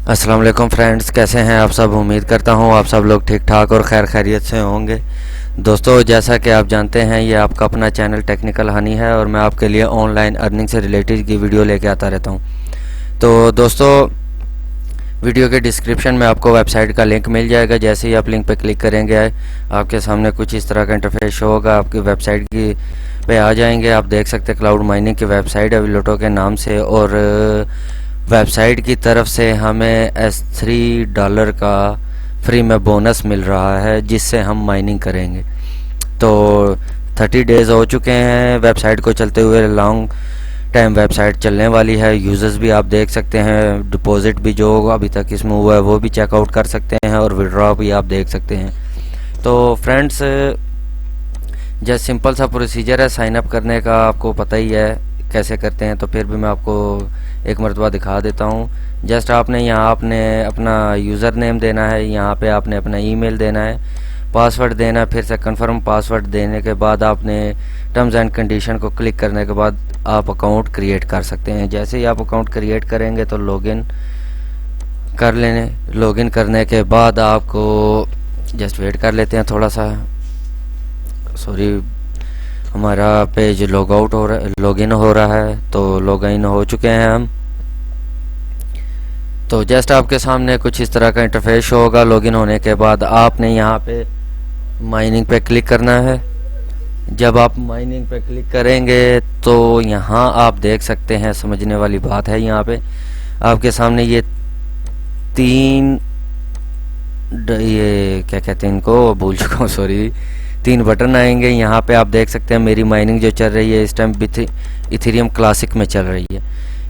अस्सलाम वालेकुम फ्रेंड्स, कैसे हैं आप सब। उम्मीद करता हूं आप सब लोग ठीक ठाक और खैर खैरियत से होंगे। दोस्तों, जैसा कि आप जानते हैं ये आपका अपना चैनल टेक्निकल हनी है और मैं आपके लिए ऑनलाइन अर्निंग से रिलेटेड की वीडियो लेके आता रहता हूं। तो दोस्तों, वीडियो के डिस्क्रिप्शन में आपको वेबसाइट का लिंक मिल जाएगा। जैसे ही आप लिंक पे क्लिक करेंगे आपके सामने कुछ इस तरह का इंटरफेस शो होगा। आपकी वेबसाइट की पे आ जाएंगे। आप देख सकते हैं क्लाउड माइनिंग की वेबसाइट है विलोटो के नाम से, और वेबसाइट की तरफ से हमें $3 का फ्री में बोनस मिल रहा है जिससे हम माइनिंग करेंगे। तो 30 डेज़ हो चुके हैं वेबसाइट को चलते हुए। लॉन्ग टाइम वेबसाइट चलने वाली है। यूज़र्स भी आप देख सकते हैं, डिपॉजिट भी जो अभी तक इसमें हुआ है वो भी चेकआउट कर सकते हैं और विड्रॉ भी आप देख सकते हैं। तो फ्रेंड्स, जैसे सिंपल सा प्रोसीजर है साइन अप करने का, आपको पता ही है कैसे करते हैं। तो फिर भी मैं आपको एक मरतबा दिखा देता हूँ। जस्ट आपने यहाँ आपने अपना यूज़र नेम देना है, यहाँ पे आपने अपना ईमेल देना है, पासवर्ड देना है, फिर से कंफर्म पासवर्ड देने के बाद आपने टर्म्स एंड कंडीशन को क्लिक करने के बाद आप अकाउंट क्रिएट कर सकते हैं। जैसे ही आप अकाउंट क्रिएट करेंगे तो लॉगिन कर लेने। लॉगिन करने के बाद आपको जस्ट वेट कर लेते हैं थोड़ा सा। सॉरी, हमारा पेज लॉग आउट हो रहा है, लॉगिन हो रहा है। तो लॉगिन हो चुके हैं हम। तो जस्ट आपके सामने कुछ इस तरह का इंटरफेस शो होगा। लॉगिन होने के बाद आपने यहाँ पे माइनिंग पे क्लिक करना है। जब आप माइनिंग पे क्लिक करेंगे तो यहाँ आप देख सकते हैं, समझने वाली बात है। यहाँ पे आपके सामने ये ये क्या कहते हैं इनको, भूल चुका हूँ, सॉरी, 3 बटन आएंगे। यहाँ पे आप देख सकते हैं मेरी माइनिंग जो चल रही है इस टाइम इथेरियम क्लासिक में चल रही है।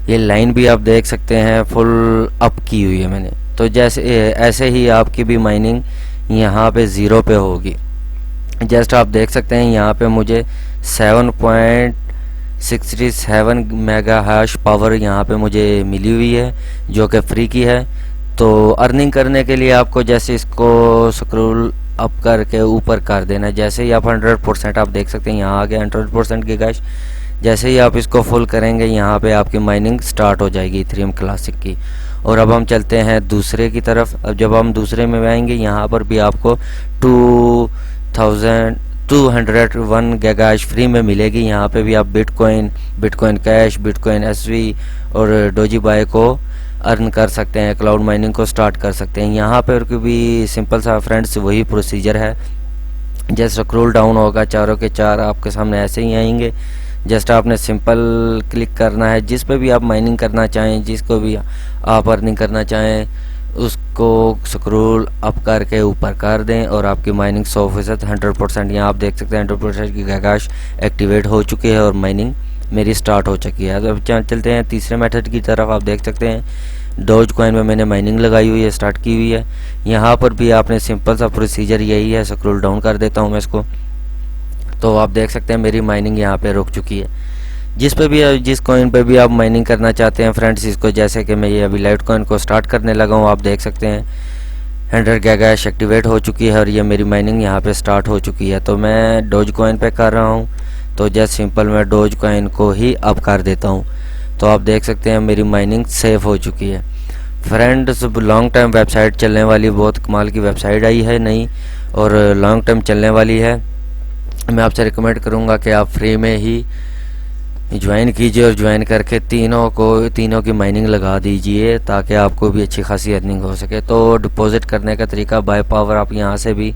ये लाइन भी आप देख सकते हैं फुल अप की हुई है मैंने। तो जैसे ऐसे ही आपकी भी माइनिंग यहाँ पे 0 पे होगी। जस्ट आप देख सकते हैं यहाँ पे मुझे 7.67 मेगा हैश पावर यहाँ पे मुझे मिली हुई है जो कि फ्री की है। तो अर्निंग करने के लिए आपको जैसे इसको स्क्रॉल अप करके ऊपर कर देना। जैसे ही आप 100% आप देख सकते हैं यहाँ आ गया 100% की गैश। जैसे ही आप इसको फुल करेंगे यहाँ पे आपकी माइनिंग स्टार्ट हो जाएगी इथेरियम क्लासिक की। और अब हम चलते हैं दूसरे की तरफ। अब जब हम दूसरे में आएंगे यहाँ पर भी आपको 201 गैगाश फ्री में मिलेगी। यहाँ पे भी आप बिटकॉइन कैश, बिटकॉइन एसवी और डोजी बाय को अर्न कर सकते हैं, क्लाउड माइनिंग को स्टार्ट कर सकते हैं। यहाँ पर भी सिंपल सा फ्रेंड्स वही प्रोसीजर है। जैसे स्क्रॉल डाउन होगा चारों के चार आपके सामने ऐसे ही आएंगे। जस्ट आपने सिंपल क्लिक करना है। जिस पे भी आप माइनिंग करना चाहें, जिसको भी आप अर्निंग करना चाहें उसको स्क्रॉल अप करके ऊपर कर दें और आपकी माइनिंग 100% 100% यहाँ आप देख सकते हैं 100% की गैगाश एक्टिवेट हो चुकी है और माइनिंग मेरी स्टार्ट हो चुकी है। अब चलते हैं तीसरे मेथड की तरफ। आप देख सकते हैं डोज कॉइन में मैंने माइनिंग लगाई हुई है, स्टार्ट की हुई है। यहाँ पर भी आपने सिंपल सा प्रोसीजर यही है। स्क्रॉल डाउन कर देता हूँ मैं इसको। तो आप देख सकते हैं मेरी माइनिंग यहाँ पे रुक चुकी है। जिस कॉइन पे भी आप माइनिंग करना चाहते हैं फ्रेंड्स, इसको जैसे कि मैं ये अभी लाइट कॉइन को स्टार्ट करने लगा हूँ, आप देख सकते हैं 100 गैगाश एक्टिवेट हो चुकी है और ये मेरी माइनिंग यहाँ पे स्टार्ट हो चुकी है। तो मैं डोज कॉइन पे कर रहा हूँ। तो जस्ट सिंपल मैं डोज कॉइन को ही अप कर देता हूँ। तो आप देख सकते हैं मेरी माइनिंग सेफ हो चुकी है। फ्रेंड्स, लॉन्ग टाइम वेबसाइट चलने वाली, बहुत कमाल की वेबसाइट आई है नई और लॉन्ग टाइम चलने वाली है। मैं आपसे रिकमेंड करूँगा कि आप फ्री में ही ज्वाइन कीजिए और ज्वाइन करके तीनों की माइनिंग लगा दीजिए ताकि आपको भी अच्छी खासी अर्निंग हो सके। तो डिपॉजिट करने का तरीका बाय पावर आप यहाँ से भी,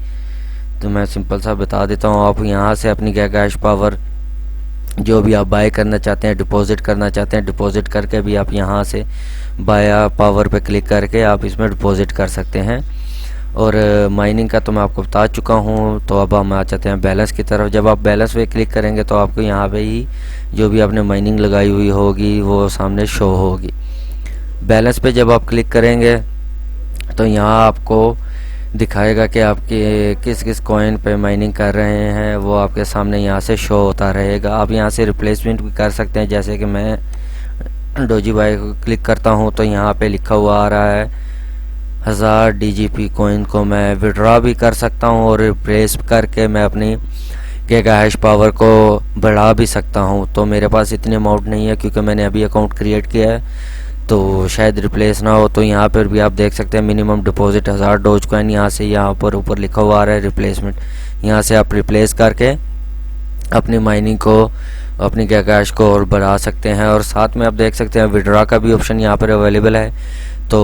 तो मैं सिंपल सा बता देता हूँ। आप यहाँ से अपनी गैगाश पावर जो भी आप बाय करना चाहते हैं, डिपॉजिट करना चाहते हैं, डिपॉजिट करके भी आप यहाँ से बाय पावर पे क्लिक करके आप इसमें डिपॉजिट कर सकते हैं। और माइनिंग का तो मैं आपको बता चुका हूँ। तो अब हम आ जाते हैं बैलेंस की तरफ। जब आप बैलेंस पे क्लिक करेंगे तो आपको यहाँ पे ही जो भी आपने माइनिंग लगाई हुई होगी वो सामने शो होगी। बैलेंस पे जब आप क्लिक करेंगे तो यहाँ आपको दिखाएगा कि आपके किस किस कॉइन पे माइनिंग कर रहे हैं, वो आपके सामने यहाँ से शो होता रहेगा। आप यहाँ से रिप्लेसमेंट भी कर सकते हैं। जैसे कि मैं डोजी बाय को क्लिक करता हूँ तो यहाँ पे लिखा हुआ आ रहा है 1000 DGP कॉइन को मैं विड्रॉ भी कर सकता हूँ और रिप्लेस करके मैं अपनी गैगाहैश पावर को बढ़ा भी सकता हूँ। तो मेरे पास इतनी अमाउंट नहीं है क्योंकि मैंने अभी अकाउंट क्रिएट किया है। तो शायद रिप्लेस ना हो। तो यहाँ पर भी आप देख सकते हैं मिनिमम डिपॉजिट 1000 डोज कॉइन, यहाँ से यहाँ पर ऊपर लिखा हुआ आ रहा है रिप्लेसमेंट। यहाँ से आप रिप्लेस करके अपनी माइनिंग को, अपनी कैश को और बढ़ा सकते हैं। और साथ में आप देख सकते हैं विड्रॉ का भी ऑप्शन यहाँ पर अवेलेबल है। तो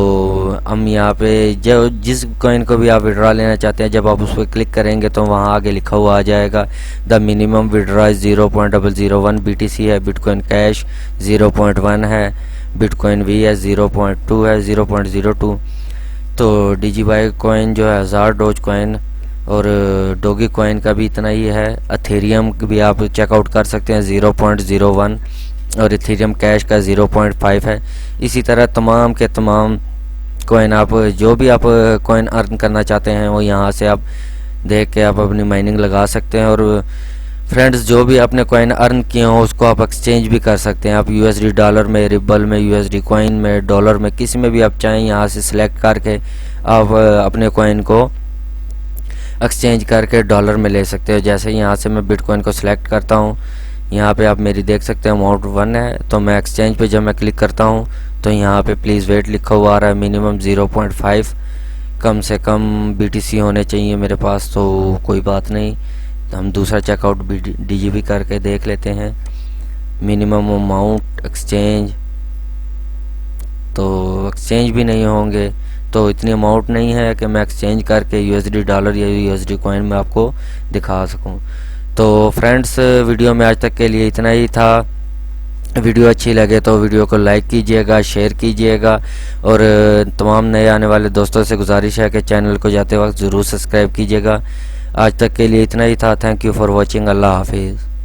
हम यहाँ पे जो जिस कॉइन को भी आप विड्रॉ लेना चाहते हैं, जब आप उस पर क्लिक करेंगे तो वहाँ आगे लिखा हुआ आ जाएगा the minimum withdraw is 0.001 BTC है, बिटकॉइन कैश 0.1 है, बिटकॉइन वी है 0.2 है, 0.02। तो DigiBuy कॉइन जो है 1000 डोज कॉइन, और डोगी कॉइन का भी इतना ही है। अथेरियम भी आप चेकआउट कर सकते हैं 0.01, और इथेरियम कैश का 0.5 है। इसी तरह तमाम के तमाम कॉइन, आप जो भी आप कॉइन अर्न करना चाहते हैं वो यहाँ से आप देख के आप अपनी माइनिंग लगा सकते हैं। और फ्रेंड्स, जो भी आपने कॉइन अर्न किए हो उसको आप एक्सचेंज भी कर सकते हैं। आप USD डॉलर में, रिबल में, USD कॉइन में, डॉलर में, किसी में भी आप चाहें यहाँ से सिलेक्ट करके आप अपने कॉइन को एक्सचेंज करके डॉलर में ले सकते हो। जैसे यहाँ से मैं बिटकॉइन को सिलेक्ट करता हूँ, यहाँ पे आप मेरी देख सकते हैं अमाउंट 1 है। तो मैं एक्सचेंज पे जब मैं क्लिक करता हूँ तो यहाँ पे प्लीज़ वेट लिखा हुआ आ रहा है। मिनिमम 0.5 कम से कम BTC होने चाहिए मेरे पास, तो कोई बात नहीं, हम दूसरा चेकआउट DGB करके देख लेते हैं। मिनिमम अमाउंट एक्सचेंज, तो एक्सचेंज भी नहीं होंगे, तो इतनी अमाउंट नहीं है कि मैं एक्सचेंज करके USD डॉलर या USD कॉइन में आपको दिखा सकूं। तो फ्रेंड्स, वीडियो में आज तक के लिए इतना ही था। वीडियो अच्छी लगे तो वीडियो को लाइक कीजिएगा, शेयर कीजिएगा, और तमाम नए आने वाले दोस्तों से गुजारिश है कि चैनल को जाते वक्त ज़रूर सब्सक्राइब कीजिएगा। आज तक के लिए इतना ही था। Thank you for watching. अल्लाह हाफिज़।